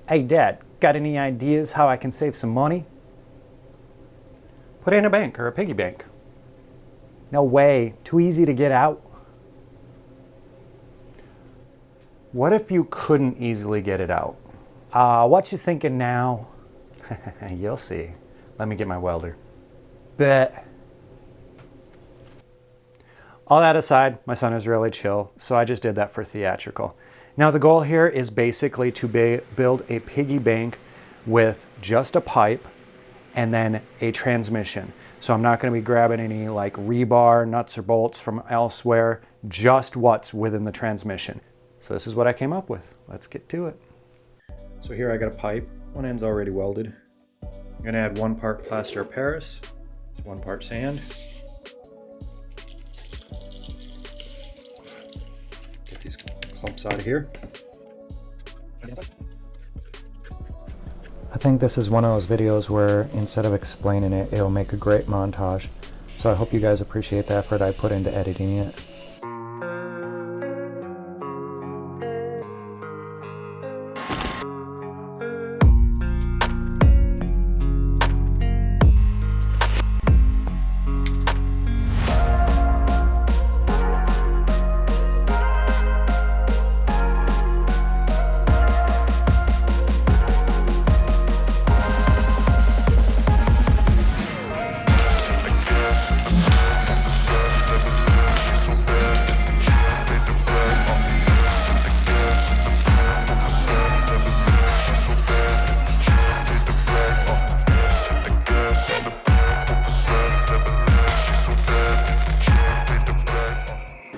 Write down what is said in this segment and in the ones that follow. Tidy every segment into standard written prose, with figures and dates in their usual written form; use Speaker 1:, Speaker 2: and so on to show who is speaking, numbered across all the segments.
Speaker 1: Hey Dad, got any ideas how I can save some money? Put it in a bank or a piggy bank. No way, too easy to get out. What if you couldn't easily get it out? What you thinking now? You'll see. Let me get my welder. Bet. All that aside, my son is really chill, so I just did that for theatrical. Now the goal here is basically to build a piggy bank with just a pipe and then a transmission. So I'm not going to be grabbing any like rebar, nuts or bolts from elsewhere, just what's within the transmission. So this is what I came up with. Let's get to it. So here I got a pipe. One end's already welded. I'm going to add 1 part plaster of Paris, 1 part sand. Get these clumps out of here. I think this is one of those videos where instead of explaining it, it'll make a great montage. So I hope you guys appreciate the effort I put into editing it.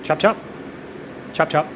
Speaker 1: Chop, chop. Chop, chop.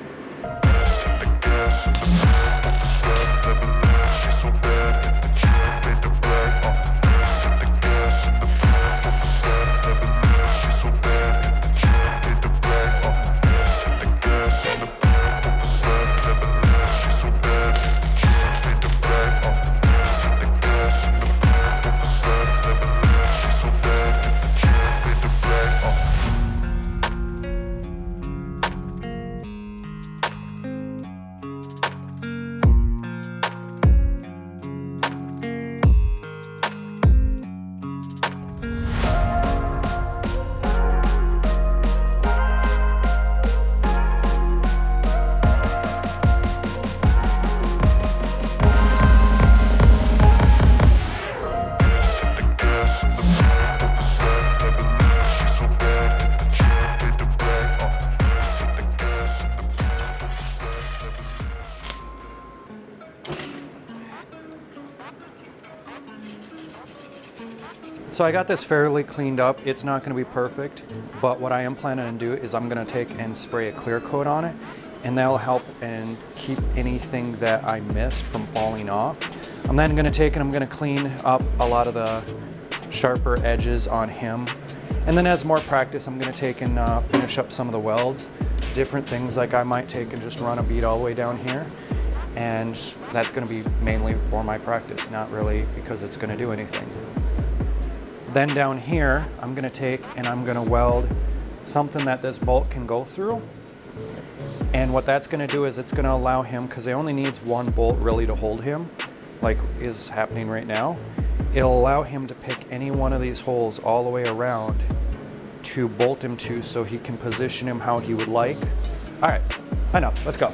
Speaker 1: So I got this fairly cleaned up. It's not going to be perfect, but what I am planning to do is I'm going to take and spray a clear coat on it, and that'll help and keep anything that I missed from falling off. I'm then going to take and I'm going to clean up a lot of the sharper edges on him. And then as more practice, I'm going to take and finish up some of the welds, different things like I might take and just run a bead all the way down here. And that's going to be mainly for my practice, not really because it's going to do anything. Then down here, I'm gonna take and I'm gonna weld something that this bolt can go through. And what that's gonna do is it's gonna allow him, because it only needs 1 bolt really to hold him, like is happening right now. It'll allow him to pick any one of these holes all the way around to bolt him to so he can position him how he would like. All right, enough, let's go.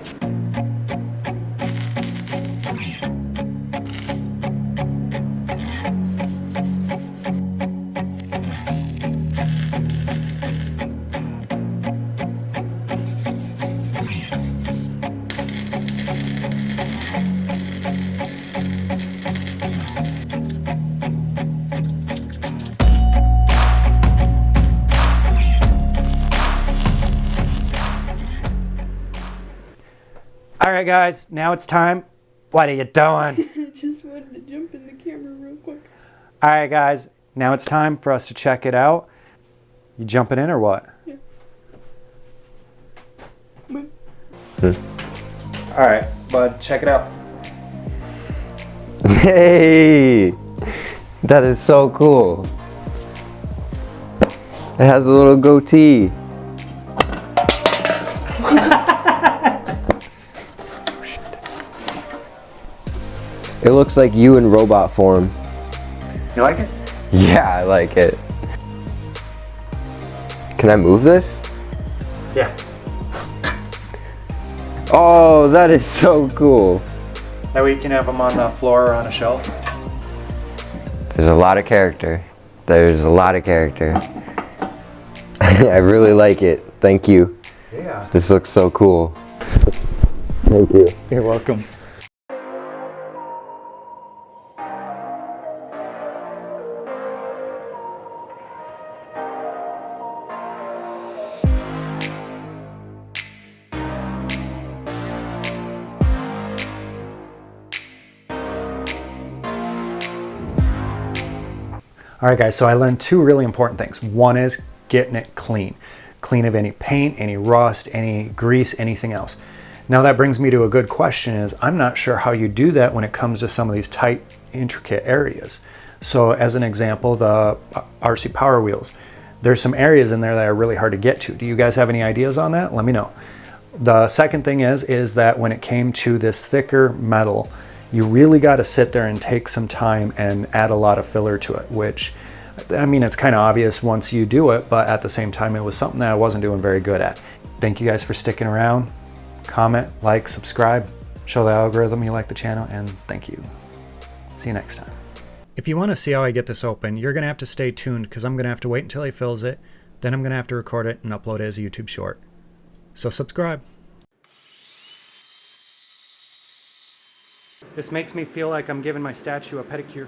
Speaker 1: All right, guys, now it's time. What are you doing?
Speaker 2: I just wanted to jump in the camera real quick.
Speaker 1: All right, guys, now it's time for us to check it out. You jumping in or what?
Speaker 2: Yeah.
Speaker 1: All right, bud, check it out.
Speaker 3: Hey, that is so cool. It has a little goatee. It looks like you in robot form.
Speaker 1: You like it?
Speaker 3: Yeah, I like it. Can I move this?
Speaker 1: Yeah.
Speaker 3: Oh, that is so cool.
Speaker 1: That way you can have them on the floor or on a shelf.
Speaker 3: There's a lot of character. There's a lot of character. I really like it. Thank you.
Speaker 1: Yeah.
Speaker 3: This looks so cool. Thank you.
Speaker 1: You're welcome. All right, guys, so I learned two really important things. One is getting it clean. Clean of any paint, any rust, any grease, anything else. Now that brings me to a good question is, I'm not sure how you do that when it comes to some of these tight, intricate areas. So as an example, the RC Power Wheels. There's some areas in there that are really hard to get to. Do you guys have any ideas on that? Let me know. The second thing is that when it came to this thicker metal, you really got to sit there and take some time and add a lot of filler to it, which, I mean, it's kind of obvious once you do it, but at the same time, it was something that I wasn't doing very good at. Thank you guys for sticking around. Comment, like, subscribe, show the algorithm you like the channel, and thank you. See you next time. If you want to see how I get this open, you're going to have to stay tuned because I'm going to have to wait until he fills it, then I'm going to have to record it and upload it as a YouTube short. So subscribe. This makes me feel like I'm giving my statue a pedicure.